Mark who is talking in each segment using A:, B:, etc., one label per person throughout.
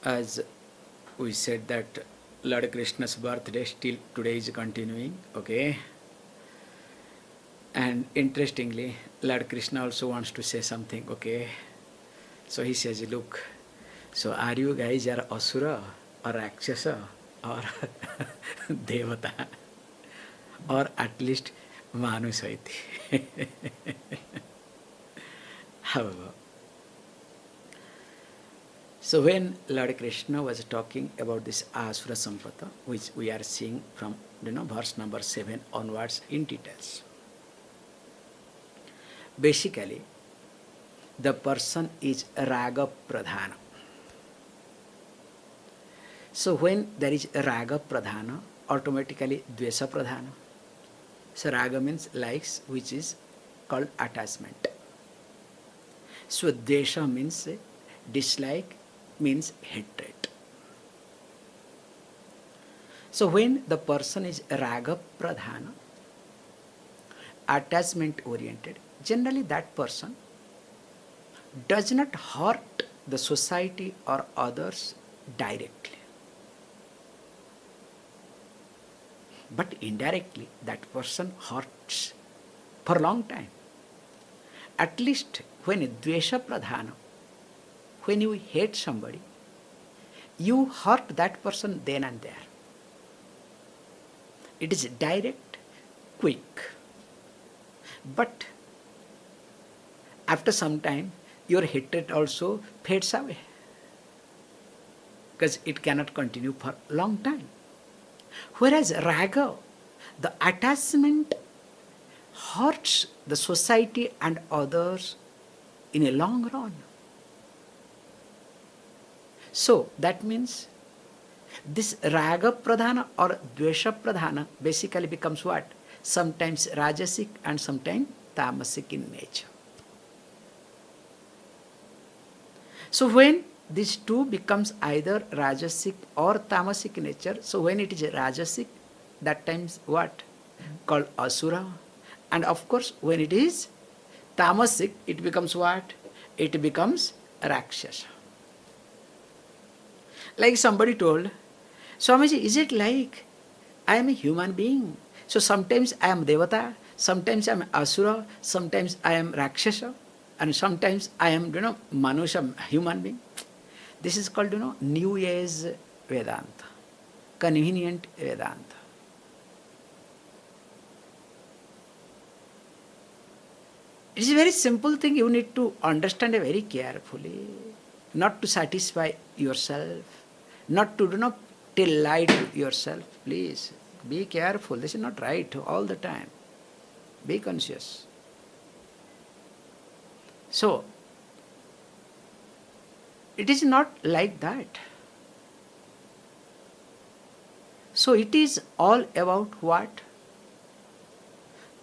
A: As we said that Lord Krishna's birthday still today is continuing, okay? And interestingly, Lord Krishna also wants to say something, okay? So he says, look, so are you guys are Asura or Rakshasa or Devata or at least Manusaiti? However, so when Lord Krishna was talking about this Asura Sampata, which we are seeing from verse number 7 onwards in details, basically the person is Raga Pradhana. So when there is Raga Pradhana, automatically Dvesa Pradhana. So Raga means likes, which is called attachment. So Dvesha means dislike, means hatred. So when the person is Raga Pradhana, attachment oriented, generally that person does not hurt the society or others directly, but indirectly that person hurts for a long time. At least when Dvesha Pradhana, when you hate somebody, you hurt that person then and there. It is direct, quick. But after some time, your hatred also fades away, because it cannot continue for a long time. Whereas Raga, the attachment hurts the society and others in a long run. So that means this Raga Pradhana or Dvesha Pradhana basically becomes what? Sometimes Rajasic and sometimes Tamasic in nature. So when these two becomes either Rajasic or Tamasic in nature, so when it is Rajasic, that times what? Called Asura. And of course when it is Tamasic, it becomes what? It becomes Rakshasa. Like somebody told, Swamiji, is it like I am a human being? So sometimes I am Devata, sometimes I am Asura, sometimes I am Rakshasa, and sometimes I am, Manusha, human being. This is called, New Age Vedanta, convenient Vedanta. It is a very simple thing you need to understand very carefully, not to satisfy yourself, not to tell lie to yourself. Please be careful. This is not right all the time. Be conscious. So it is not like that. So it is all about what?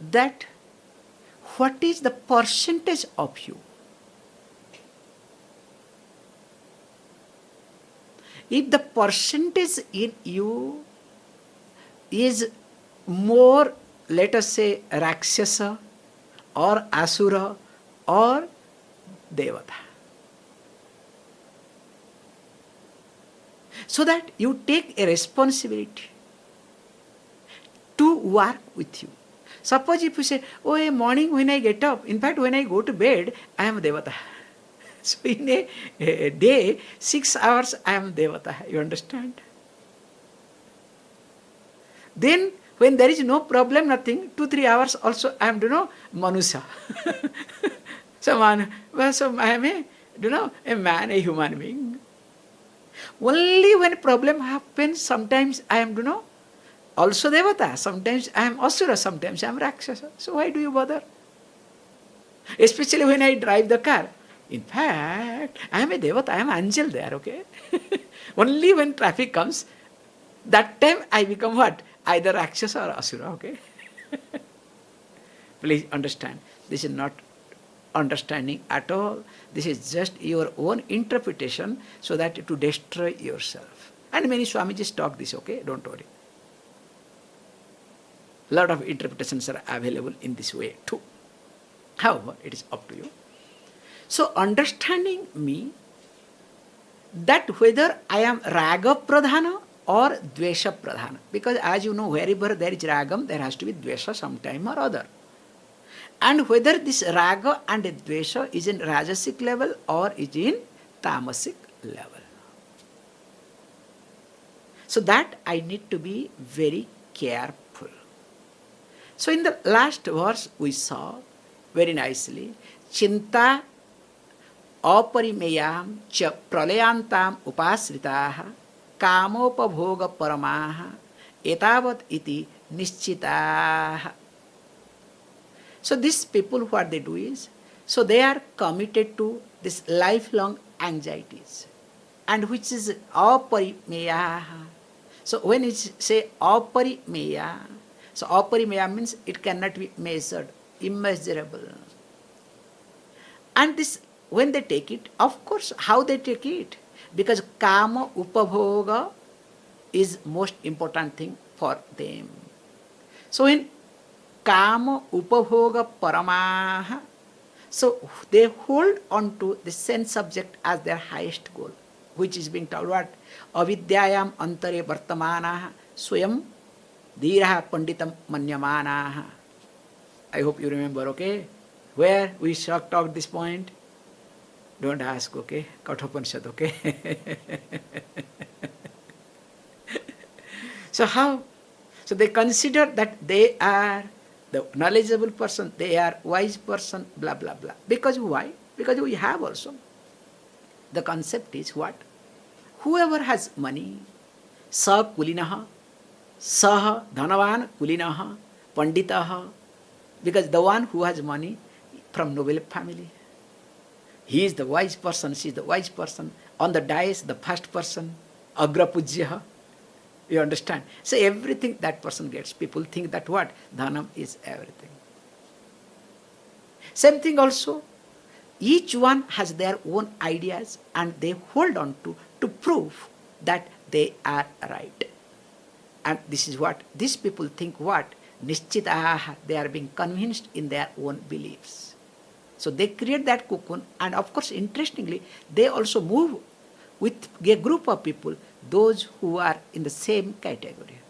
A: That what is the percentage of you? If the percentage in you is more, let us say, Rakshasa or Asura or Devata, so that you take a responsibility to work with you. Suppose if you say, oh, a morning when I get up, in fact when I go to bed, I am Devata. So in a day, 6 hours I am Devata, you understand? Then when there is no problem, nothing, 2-3 hours also I am, Manusha. So I am a man, a human being. Only when problem happens, sometimes I am, also Devata, sometimes I am Asura, sometimes I am Rakshasa. So why do you bother? Especially when I drive the car. In fact, I am a Devata, I am angel there, okay? Only when traffic comes, that time I become what? Either Rakshasa or Asura, okay? Please understand, this is not understanding at all. This is just your own interpretation so that to destroy yourself. And many Swamijis talk this, okay? Don't worry. Lot of interpretations are available in this way too. However, it is up to you. So understanding me that whether I am raga pradhana or dvesha pradhana. Because as you know, wherever there is ragam, there has to be dvesha sometime or other. And whether this raga and dvesha is in rajasic level or is in tamasic level. So that I need to be very careful. So in the last verse we saw very nicely, Chinta aparimeyam cha pralayantam upasritaha kamopabhoga paramaha etavat iti nischitaha. So these people, what they do is, so they are committed to this lifelong anxieties, and which is aparimeya. So when it say aparimeya, so aparimeya means it cannot be measured, immeasurable. And this, when they take it, of course, how they take it? Because kama upabhoga is most important thing for them. So in kama upabhoga paramaha, so they hold on to the sense subject as their highest goal, which is being told what? Avidyayam antare vartamanaha swayam dhiraha panditam manyamanaha. I hope you remember, okay? Where we talked this point? Don't ask, okay? Kathopanishad, okay? So how? So they consider that they are the knowledgeable person, they are wise person, blah, blah, blah. Because why? Because we have also. The concept is what? Whoever has money, sa kulinaha, saha dhanavan kulinaha, panditaha, because the one who has money from noble family, he is the wise person, she is the wise person. On the dais, the first person, agra pujyaha. You understand? So everything that person gets, people think that what? Dhanam is everything. Same thing also, each one has their own ideas and they hold on to prove that they are right. And this is what these people think what? Nischitaha, they are being convinced in their own beliefs. So they create that cocoon, and of course, interestingly, they also move with a group of people, those who are in the same category.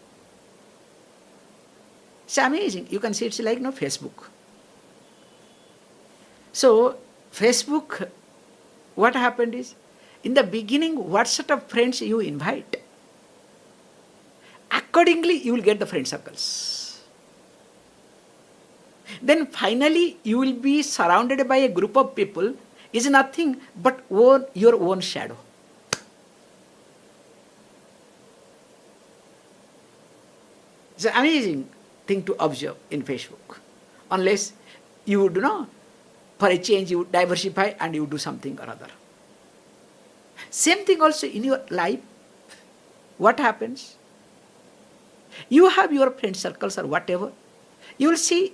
A: It's amazing. You can see it's like Facebook. So Facebook, what happened is, in the beginning, what sort of friends you invite, accordingly you will get the friend circles. Then finally you will be surrounded by a group of people is nothing but your own shadow. It's an amazing thing to observe in Facebook. Unless you do not, for a change you diversify and you do something or other. Same thing also in your life. What happens? You have your friend circles or whatever. You will see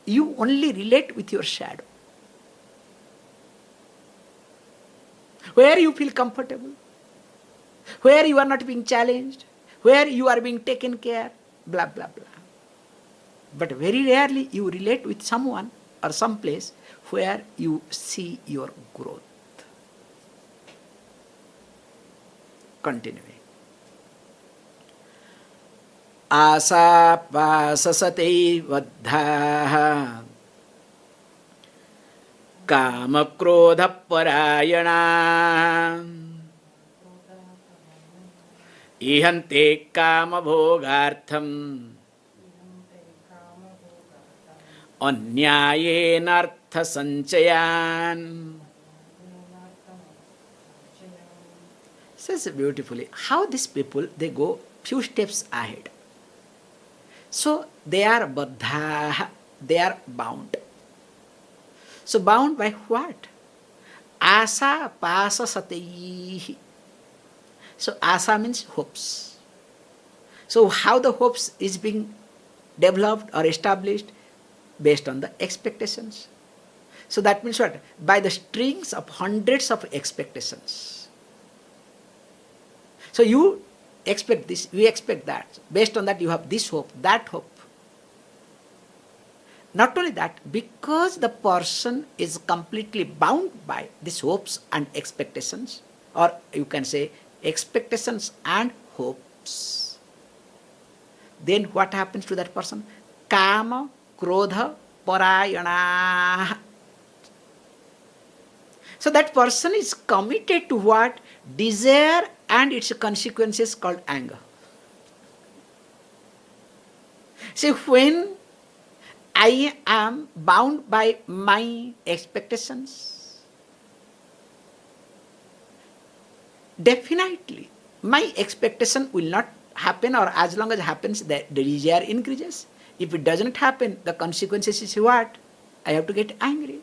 A: you only relate with your shadow. Where you feel comfortable, where you are not being challenged, where you are being taken care, blah, blah, blah. But very rarely you relate with someone or some place where you see your growth. Continuing. Asa pasasate vaddhaha kama krodha parayana ihante kama bhogartham anyayena artha sanchayan. Says beautifully how these people, they go few steps ahead. So they are baddha, they are bound. So bound by what? Asa pasa sateyi. So asa means hopes. So how the hopes is being developed or established? Based on the expectations. So that means what? By the strings of hundreds of expectations. So you expect this, you expect that. Based on that you have this hope, that hope. Not only that, because the person is completely bound by these hopes and expectations, or you can say expectations and hopes. Then what happens to that person? Kama, krodha, parayana. So that person is committed to what? Desire and its consequences called anger. See, when I am bound by my expectations, definitely my expectation will not happen, or as long as it happens, the desire increases. If it doesn't happen, the consequences is what? I have to get angry.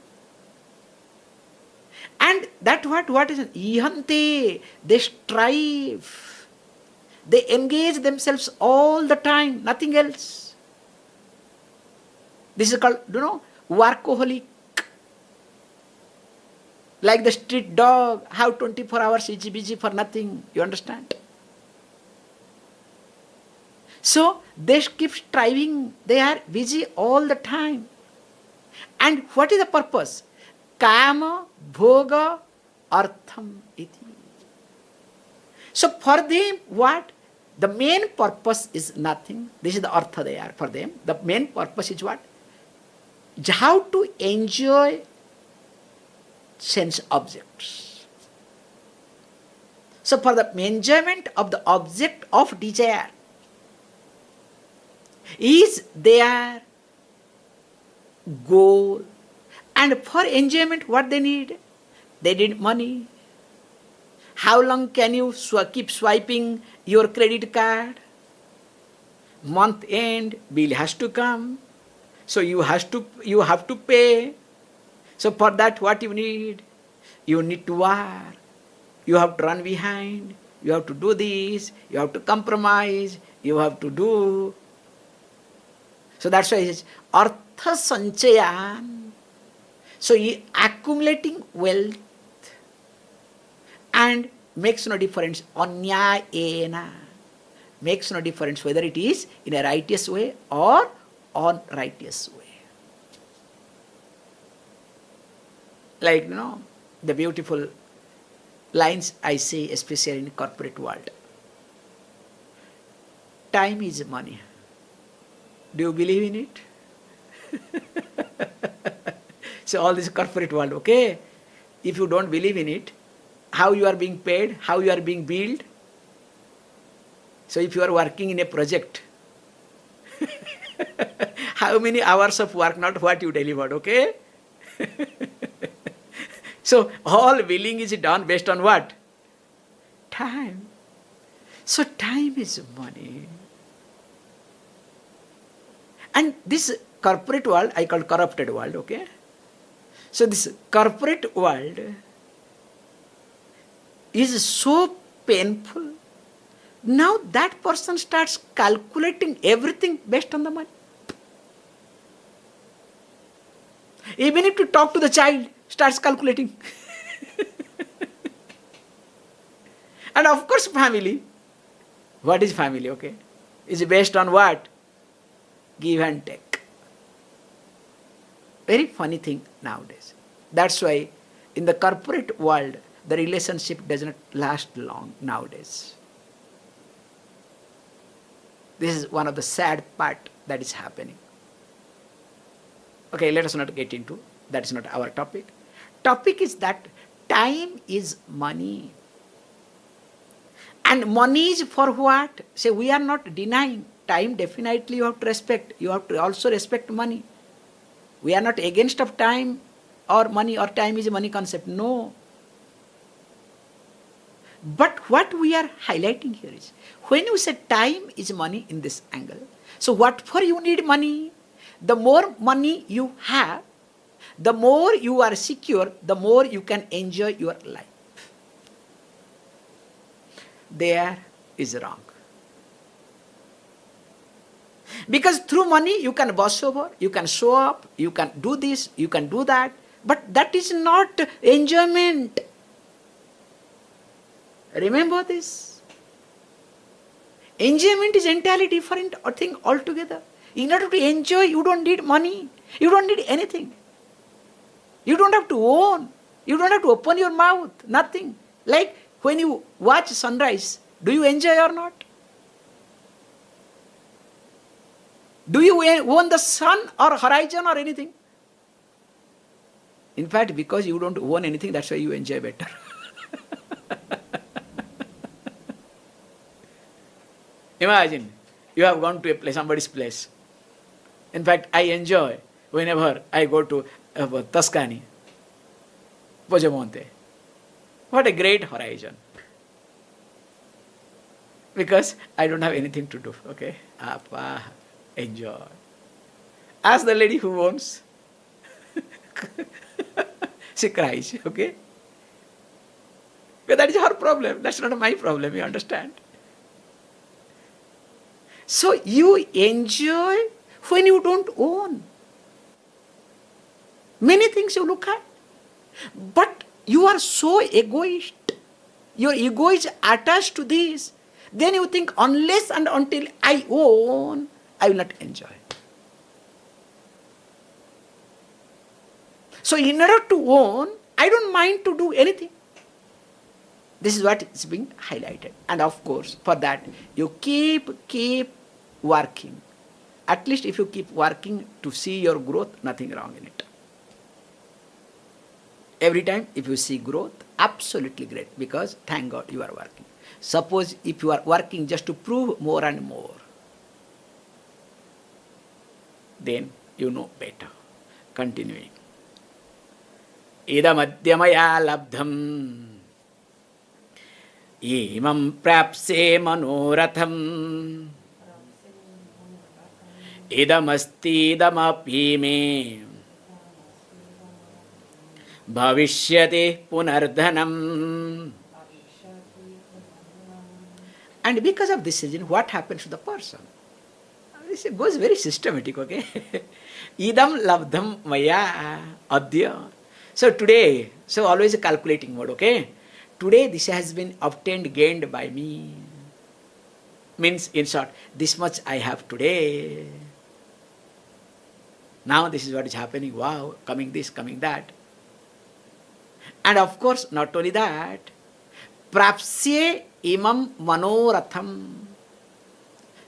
A: And that what is ihante, they strive. They engage themselves all the time, nothing else. This is called, workaholic. Like the street dog, how 24 hours is busy for nothing, you understand? So they keep striving, they are busy all the time. And what is the purpose? Kama, bhoga, artham iti. So for them, what? The main purpose is nothing. This is the artha they are for them. The main purpose is what? How to enjoy sense objects. So for the enjoyment of the object of desire is their goal. And for enjoyment, what they need? They need money. How long can you keep swiping your credit card? Month end, bill has to come. So you have to pay. So for that, what you need? You need to work. You have to run behind. You have to do this. You have to compromise. You have to do. So that's why it says, artha sanchayan. So accumulating wealth and makes no difference. Anyayena. Makes no difference whether it is in a righteous way or unrighteous way. Like, the beautiful lines I say, especially in corporate world. Time is money. Do you believe in it? So all this corporate world, okay? If you don't believe in it, how you are being paid, how you are being billed. So if you are working in a project, how many hours of work, not what you delivered, okay? So all billing is done based on what? Time. So time is money. And this corporate world, I call corrupted world, okay? So this corporate world is so painful. Now that person starts calculating everything based on the money. Even if you talk to the child, starts calculating. And of course family. What is family, okay? Is based on what? Give and take. Very funny thing nowadays. That's why in the corporate world, the relationship does not last long nowadays. This is one of the sad part that is happening. Okay, let us not get into, that is not our topic. Topic is that time is money. And money is for what? Say, we are not denying. Time definitely you have to respect. You have to also respect money. We are not against of time or money or time is a money concept. No. But what we are highlighting here is, when you say time is money in this angle, so what for you need money? The more money you have, the more you are secure, the more you can enjoy your life. There is wrong. Because through money you can boss over, you can show up, you can do this, you can do that. But that is not enjoyment. Remember this. Enjoyment is entirely different thing altogether. In order to enjoy, you don't need money. You don't need anything. You don't have to own. You don't have to open your mouth. Nothing. Like when you watch sunrise, do you enjoy or not? Do you own the sun or horizon or anything? In fact, because you don't own anything, that's why you enjoy better. Imagine, you have gone to a place, somebody's place. In fact, I enjoy whenever I go to Tuscany, Poggiomonte. What a great horizon. Because I don't have anything to do, okay? Enjoy. Ask the lady who owns. She cries, okay? But that is her problem. That's not my problem, you understand? So you enjoy when you don't own. Many things you look at. But you are so egoist. Your ego is attached to this. Then you think, unless and until I own, I will not enjoy. So in order to own, I don't mind to do anything. This is what is being highlighted. And of course, for that, you keep working. At least if you keep working to see your growth, nothing wrong in it. Every time if you see growth, absolutely great, because thank God you are working. Suppose if you are working just to prove more and more, then you know better. Continuing. Idamadhyamaya labdham imam prapse manoratham idamasti idamapi me bhavishyate punardhanam. And because of this reason, what happens to the person? This goes very systematic, okay? Idam labdham maya adya. So today, so always a calculating mode, okay? Today this has been obtained, gained by me. Means, in short, this much I have today. Now this is what is happening. Wow, coming this, coming that. And of course, not only that, prapsye imam manoratham.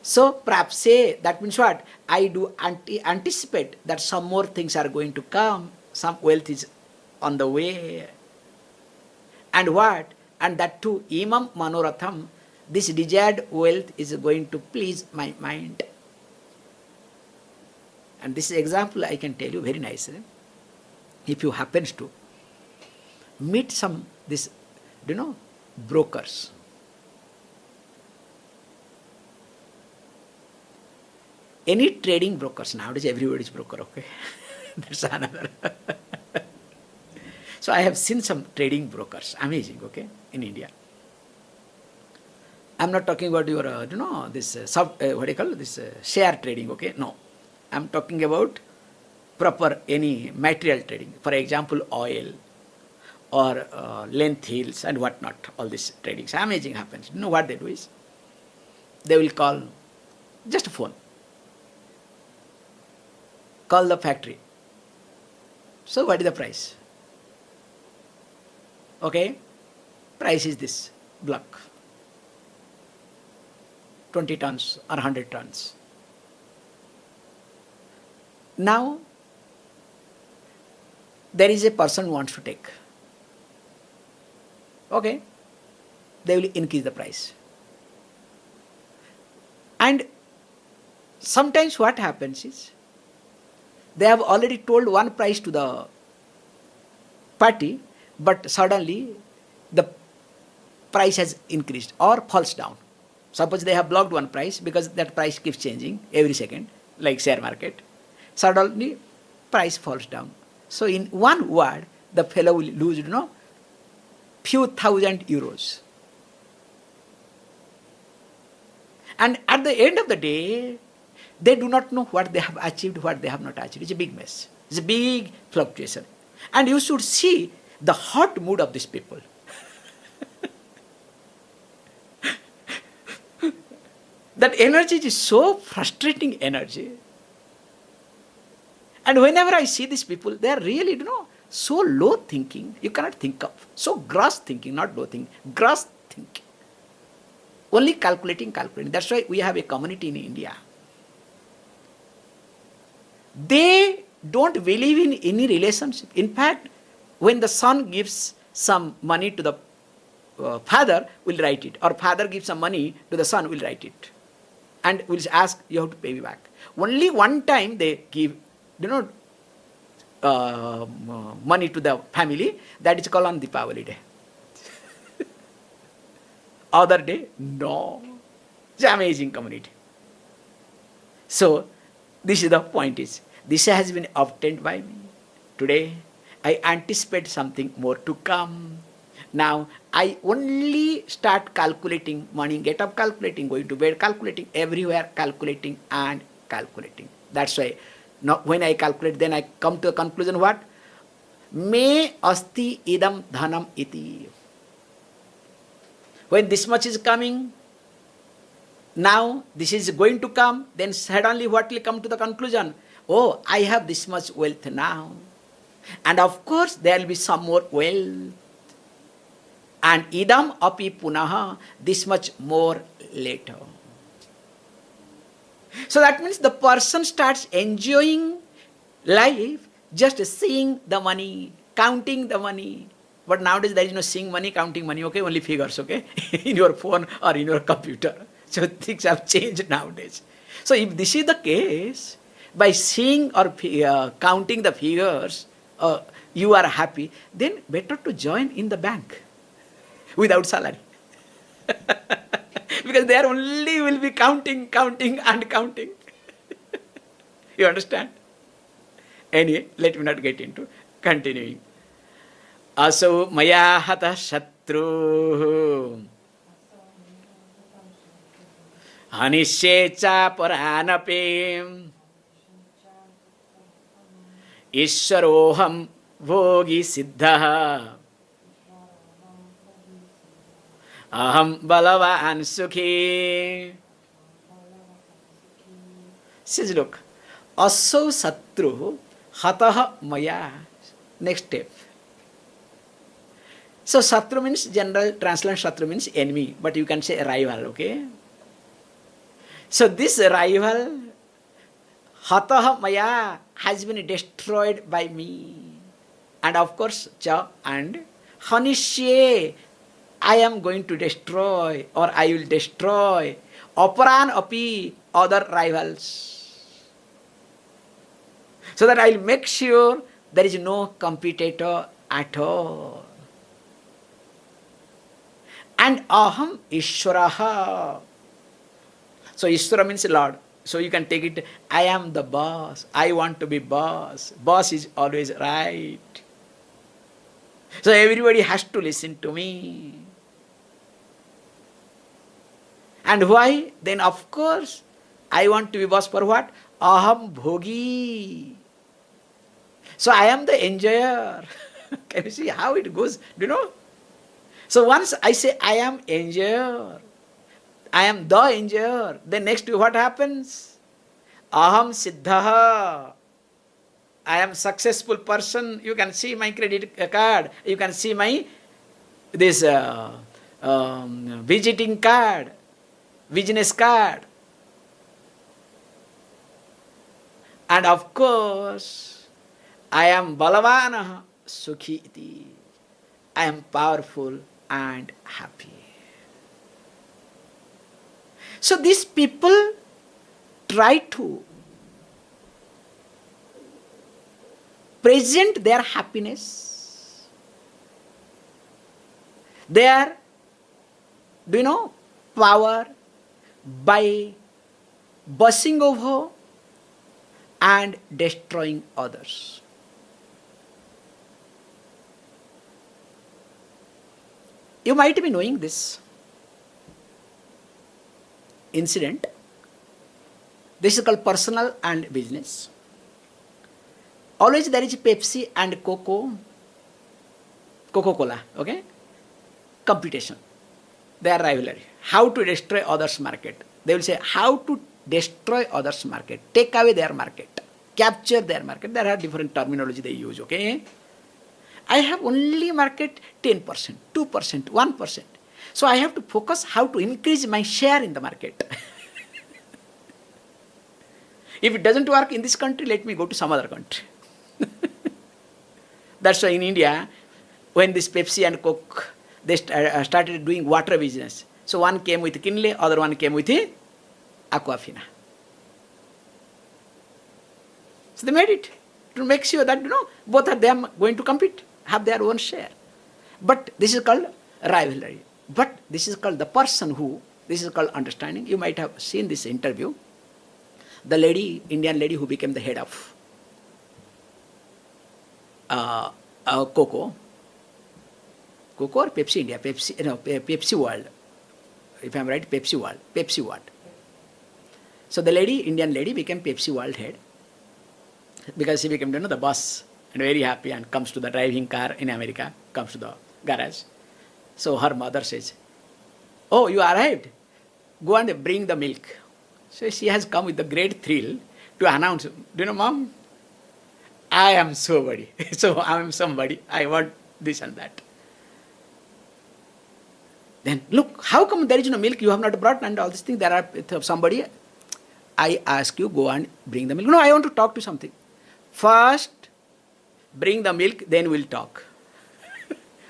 A: So prapsye, that means what? I do anticipate that some more things are going to come, some wealth is on the way. And what? And that too, imam manoratham, this desired wealth is going to please my mind. And this example I can tell you very nicely. If you happens to meet some, brokers. Any trading brokers, nowadays everybody is broker, okay? That's another. So I have seen some trading brokers, amazing, okay, in India. I'm not talking about your, share trading, okay? No. I'm talking about proper any material trading. For example, oil or lentils and whatnot, all this trading. So amazing happens. You know what they do is, they will call, just a phone. Call the factory. So what is the price? Okay, price is this block. 20 tons or 100 tons. Now, there is a person who wants to take. Okay, they will increase the price. And sometimes what happens is, they have already told one price to the party, but suddenly the price has increased or falls down. Suppose they have blocked one price because that price keeps changing every second, like share market. Suddenly price falls down. So in one word, the fellow will lose, few thousand euros. And at the end of the day, they do not know what they have achieved, what they have not achieved. It's a big mess. It's a big fluctuation. And you should see the hot mood of these people. That energy is so frustrating energy. And whenever I see these people, they are really, So low thinking, you cannot think of. So gross thinking, not low thinking, gross thinking. Only calculating. That's why we have a community in India. They don't believe in any relationship. In fact, when the son gives some money to the father, will write it. Or father gives some money to the son, will write it. And will ask, you have to pay me back. Only one time they give, money to the family, that is called on Deepavali day. Other day, no. It's an amazing community. So, this is the point is, this has been obtained by me. Today, I anticipate something more to come. Now, I only start calculating, morning get up calculating, going to bed calculating, everywhere calculating and calculating. That's why, when I calculate, then I come to a conclusion, what? Me asti idam dhanam iti. When this much is coming, now this is going to come, then suddenly what will come to the conclusion? Oh, I have this much wealth now. And of course, there will be some more wealth. And idam api punaha, this much more later. So that means the person starts enjoying life, just seeing the money, counting the money. But nowadays there is no seeing money, counting money, okay? Only figures, okay? In your phone or in your computer. So things have changed nowadays. So if this is the case, by seeing or counting the figures, you are happy, then better to join in the bank without salary. Because there only will be counting and counting. You understand? Anyway, let me not get into continuing. Aso maya hata shatru hanishecha paranape ishwaroham bhogi siddha aham balavan sukhi. Says, look, aso satru hatah maya. Next step. So Satru means, general translation Satru means enemy, but you can say rival, okay? So this rival, Hatah Maya, has been destroyed by me. And of course, Cha and Hanishye, I am going to destroy, or I will destroy, Aparan Api, other rivals. So that I will make sure there is no competitor at all. And aham Ishwaraha. So Ishwara means Lord. So you can take it, I am the boss. I want to be boss. Boss is always right. So everybody has to listen to me. And why? Then of course, I want to be boss for what? Aham Bhogi. So I am the enjoyer. Can you see how it goes? Do you know? So once I say I am enjoyer, I am the enjoyer, then next what happens? Aham siddhaha. I am successful person. You can see my credit card. You can see my this visiting card, business card. And of course, I am balavana sukhi iti. I am powerful and happy. So these people try to present their happiness, their, power by bussing over and destroying others. You might be knowing this incident. This is called personal and business. Always there is Pepsi and Coca-Cola, okay? Competition. They are rivalry. How to destroy others' market. They will say how to destroy others' market, take away their market, capture their market. There are different terminology they use, okay? I have only market 10%, 2%, 1%. So I have to focus how to increase my share in the market. If it doesn't work in this country, let me go to some other country. That's why in India, when this Pepsi and Coke, they started doing water business. So one came with Kinley, other one came with Aquafina. So they made it to make sure that, both of them going to compete, have their own share. But this is called rivalry. But this is called the person who, this is called understanding. You might have seen this interview. The lady, Indian lady who became the head of Coco or Pepsi India, Pepsi World. If I am right, Pepsi World. So the lady, Indian lady, became Pepsi World head because she became, the boss and very happy and comes to the driving car in America, comes to the garage. So her mother says, "Oh, you arrived. Go and bring the milk." So she has come with the great thrill to announce, "Do you know, Mom? I am somebody. So I am somebody. I want this and that." Then look, how come there is no milk? You have not brought and all these things. There are somebody. I ask you, go and bring the milk. No, I want to talk to something. First, bring the milk, then we'll talk.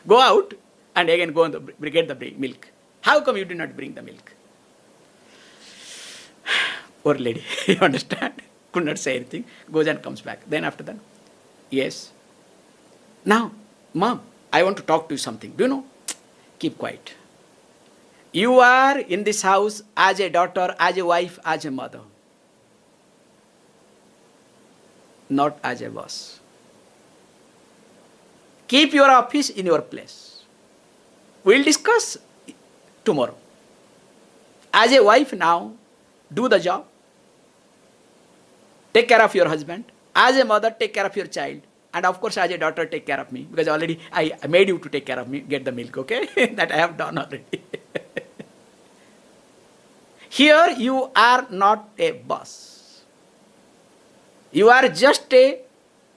A: Go out and again go and get the milk. How come you did not bring the milk? Poor lady, you understand? Could not say anything. Goes and comes back. Then after that, yes. Now, Mom, I want to talk to you something. Do you know? Keep quiet. You are in this house as a daughter, as a wife, as a mother. Not as a boss. Keep your office in your place. We'll discuss tomorrow. As a wife now, do the job. Take care of your husband. As a mother, take care of your child. And of course, as a daughter, take care of me. Because already I made you to take care of me, get the milk, okay? That I have done already. Here you are not a boss. You are just a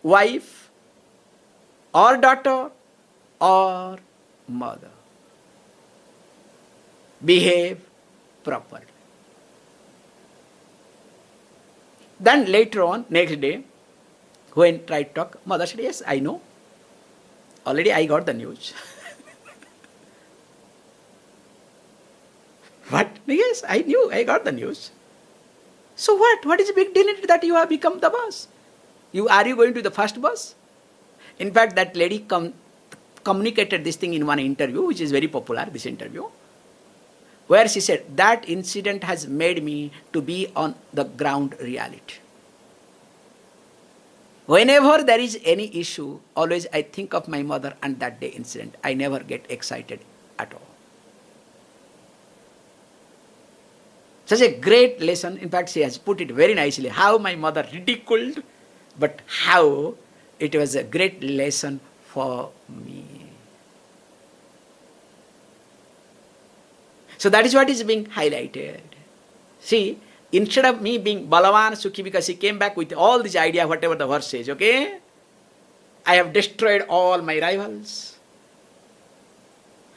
A: wife or daughter or mother. Behave properly. Then later on, next day, when tried to talk, mother said, "Yes, I know. Already I got the news." What? Yes, I knew. I got the news. So what? What is the big deal in it that you have become the boss? Are you going to be the first boss? In fact, that lady communicated this thing in one interview, which is very popular, this interview, where she said, that incident has made me to be on the ground reality. Whenever there is any issue, always I think of my mother and that day incident. I never get excited at all. Such a great lesson. In fact, she has put it very nicely. How my mother ridiculed, but how it was a great lesson for me. So that is what is being highlighted. See, instead of me being Balavan Sukhi, because he came back with all this idea, whatever the verse says, okay? I have destroyed all my rivals.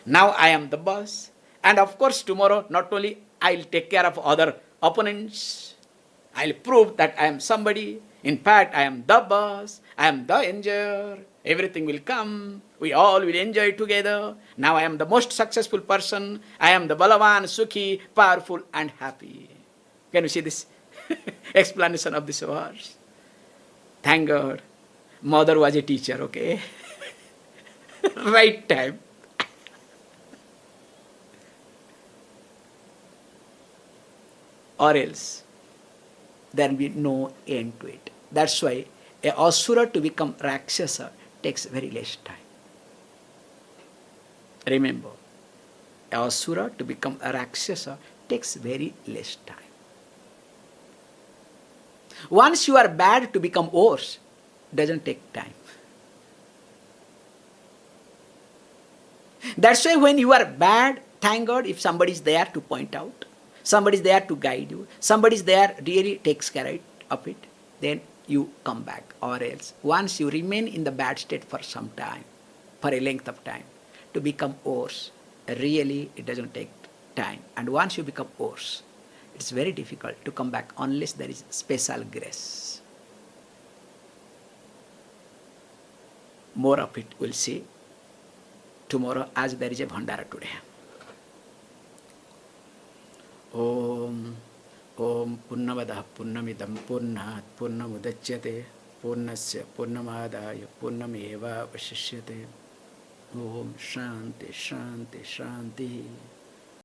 A: Now I am the boss. And of course, tomorrow, not only I'll take care of other opponents, I'll prove that I am somebody. In fact, I am the boss. I am the enjoyer. Everything will come. We all will enjoy together. Now I am the most successful person. I am the Balavan, Sukhi, powerful and happy. Can you see this explanation of this verse? Thank God. Mother was a teacher, okay? Right time. Or else, there will be no end to it. That's why a Asura to become Rakshasa takes very less time. Remember, a Asura to become a Rakshasa takes very less time. Once you are bad, to become worse doesn't take time. That's why when you are bad, thank God if somebody is there to point out, somebody is there to guide you, somebody is there really takes care of it, then you come back. Or else, once you remain in the bad state for some time, for a length of time. To become horse, really it doesn't take time. And once you become horse, it's very difficult to come back unless there is special grace. More of it we'll see tomorrow, as there is a bhandara today. Om Purnamadaha Purnamidam Purnat Purnamudachyate Purnasya Purnamadaya Purnameva Vashishyate. Om Shanti Shanti Shanti.